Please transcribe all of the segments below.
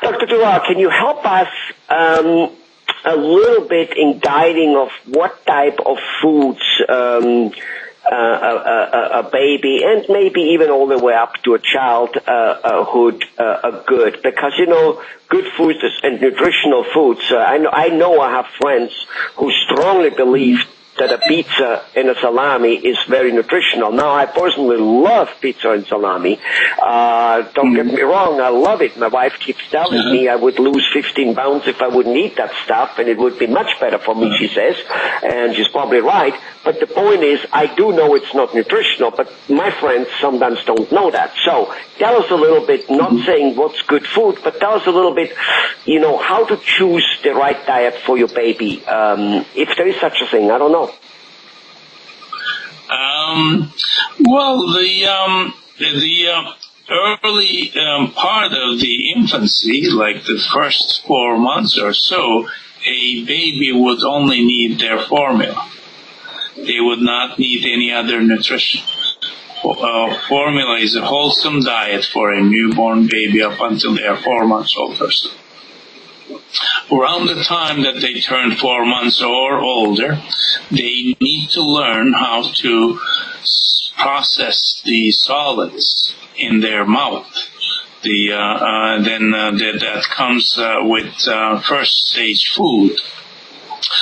Dr. Tural, can you help us a little bit in guiding of what type of foods a baby and maybe even all the way up to a childhood are good? Because, good foods and nutritional foods, I know I have friends who strongly believe that a pizza and a salami is very nutritional. Now, I personally love pizza and salami. Don't get me wrong, I love it. My wife keeps telling me I would lose 15 pounds if I wouldn't eat that stuff, and it would be much better for me, she says, and she's probably right. But the point is, I do know it's not nutritional, but my friends sometimes don't know that. So, tell us a little bit, not saying what's good food, but tell us a little bit, how to choose the right diet for your baby, if there is such a thing. I don't know. Well, the early part of the infancy, like the first 4 months or so, a baby would only need their formula. They would not need any other nutrition. Formula is a wholesome diet for a newborn baby up until they are 4 months old or so. Around the time that they turn 4 months or older, they need to learn how to process the solids in their mouth. That comes with first stage food,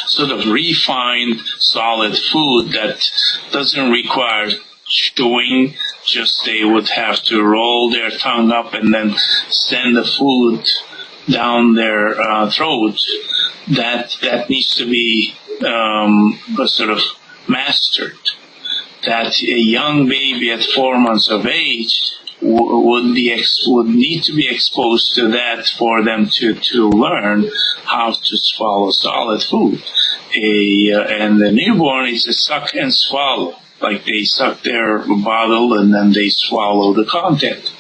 sort of refined solid food that doesn't require chewing. Just they would have to roll their tongue up and then send the food down their throat. That needs to be sort of mastered. That a young baby at 4 months of age would need to be exposed to that for them to learn how to swallow solid food. And the newborn is a suck and swallow. Like they suck their bottle and then they swallow the content.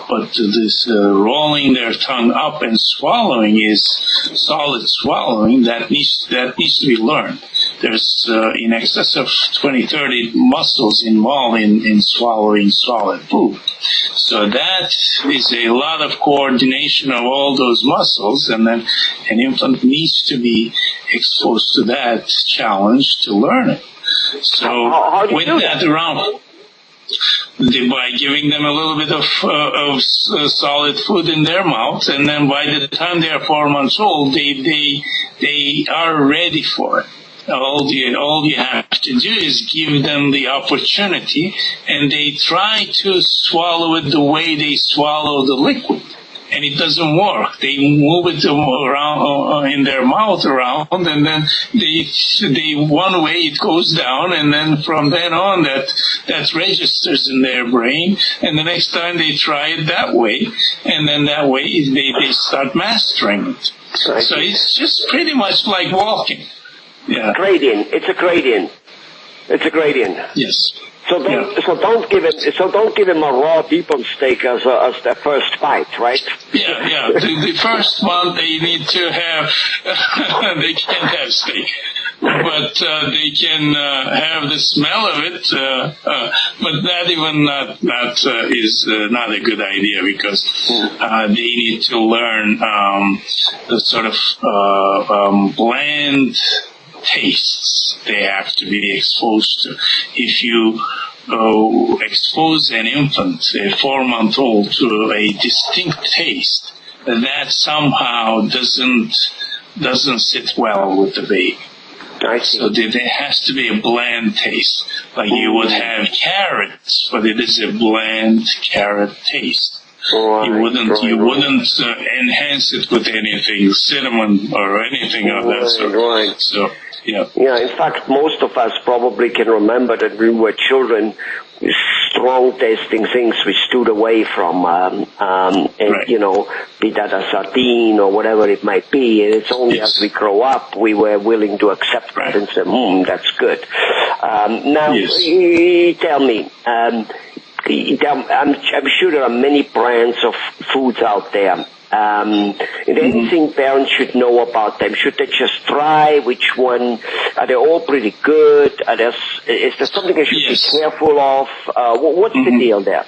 But this rolling their tongue up and swallowing is solid swallowing that needs to be learned. There's in excess of 20-30 muscles involved in swallowing solid food. So that is a lot of coordination of all those muscles, and then an infant needs to be exposed to that challenge to learn it. So with that around, by giving them a little bit of solid food in their mouth, and then by the time they are 4 months old, they are ready for it. All you have to do is give them the opportunity, and they try to swallow it the way they swallow the liquid. And it doesn't work. They move it around in their mouth around, and then they one way it goes down, and then from then on that registers in their brain, and the next time they try it that way, and then that way they start mastering it. So it's just pretty much like walking. Yeah. Gradient. It's a gradient. Yes. So don't give him a raw T-bone steak as their first bite, right? Yeah. The first one they need to have. They can't have steak, but they can have the smell of it. But that is not a good idea, because they need to learn the sort of bland tastes they have to be exposed to. If you expose an infant, a 4-month-old, to a distinct taste, that somehow doesn't sit well with the baby. So there has to be a bland taste, like you would have carrots, but it is a bland carrot taste. You wouldn't enhance it with anything, cinnamon or anything of that sort. So, yeah. In fact, most of us probably can remember that when we were children, strong tasting things we stood away from, be that a sardine or whatever it might be. And it's only as we grow up we were willing to accept that and say, that's good. Now, tell me, I'm sure there are many brands of foods out there. Is there anything parents should know about them? Should they just try? Which one? Are they all pretty good? Is there something I should be careful of? What's the deal there?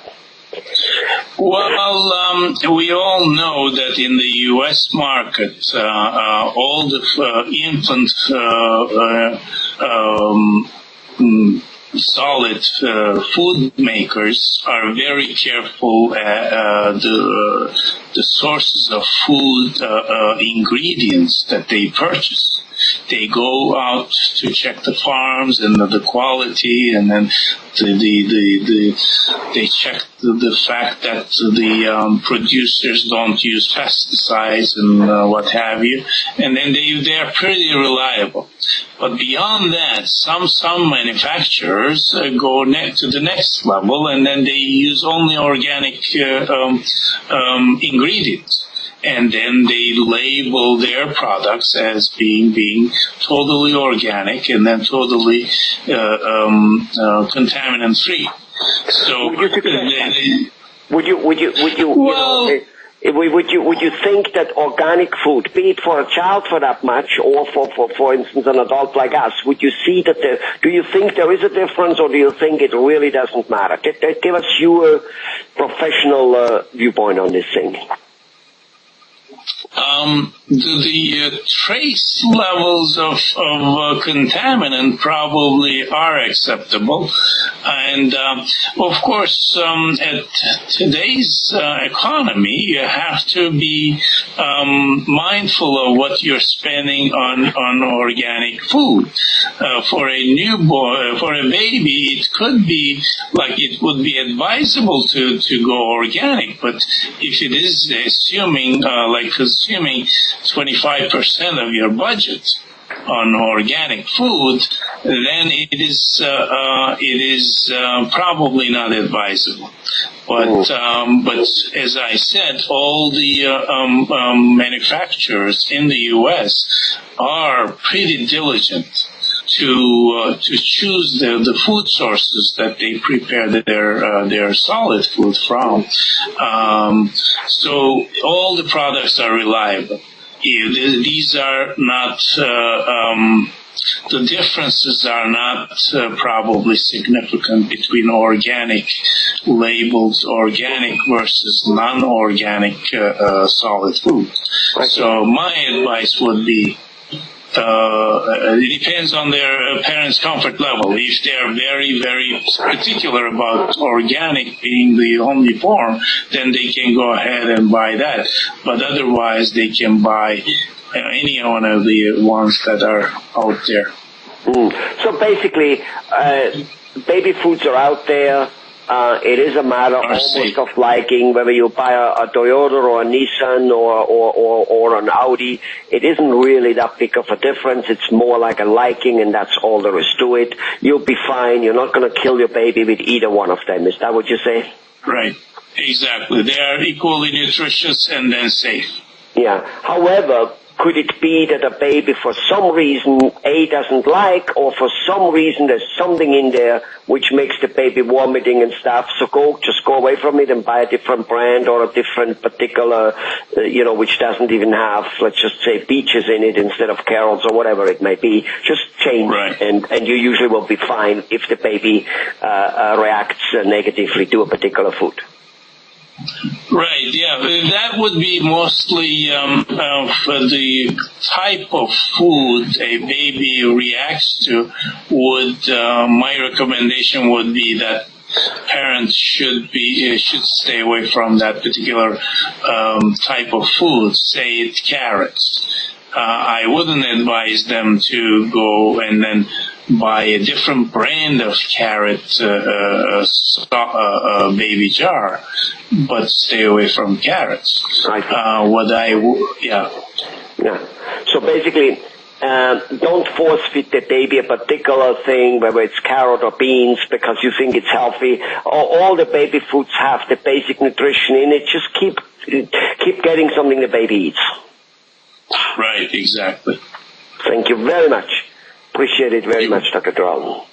Well, we all know that in the U.S. market, all the infant solid food makers are very careful at the sources of food ingredients that they purchase. They go out to check the farms and the quality, and then they check the fact that the producers don't use pesticides and what have you, and then they are pretty reliable. But beyond that, some manufacturers go to the next level, and then they use only organic ingredients. And then they label their products as being totally organic and then totally contaminant free. So would you think that organic food, be it for a child for that much, or for instance an adult like us, would you see that do you think there is a difference, or do you think it really doesn't matter? Give us your professional viewpoint on this thing. The trace levels of contaminant probably are acceptable, and of course, at today's economy, you have to be mindful of what you're spending on organic food. For a newborn, for a baby, it could be like it would be advisable to go organic, but if it is assuming consuming 25% of your budget on organic food, then it is probably not advisable. But as I said, all the manufacturers in the U.S. are pretty diligent to choose the food sources that they prepare their solid food from. So all the products are reliable. These are not the differences are not probably significant between organic labels, organic versus non-organic solid food. So my advice would be, it depends on their parents' comfort level. If they're very, very particular about organic being the only form, then they can go ahead and buy that. But otherwise, they can buy any one of the ones that are out there. So basically, baby foods are out there. It is a matter almost of liking, whether you buy a Toyota or a Nissan or an Audi. It isn't really that big of a difference. It's more like a liking, and that's all there is to it. You'll be fine. You're not going to kill your baby with either one of them. Is that what you say? Right. Exactly. They are equally nutritious and then safe. Yeah. However, could it be that a baby for some reason doesn't like, or for some reason there's something in there which makes the baby vomiting and stuff, so just go away from it and buy a different brand or a different particular, which doesn't even have, let's just say, peaches in it instead of carrots or whatever it may be. Just change, right. and you usually will be fine if the baby reacts negatively to a particular food. Right, yeah. That would be mostly for the type of food a baby reacts to. My recommendation would be that parents should stay away from that particular type of food, say it's carrots. I wouldn't advise them to go and then buy a different brand of carrot baby jar, but stay away from carrots. Yeah. So basically, don't force feed the baby a particular thing, whether it's carrot or beans, because you think it's healthy. All the baby foods have the basic nutrition in it. Just keep getting something the baby eats. Right, exactly. Thank you very much. Appreciate it very much, Dr. Tural.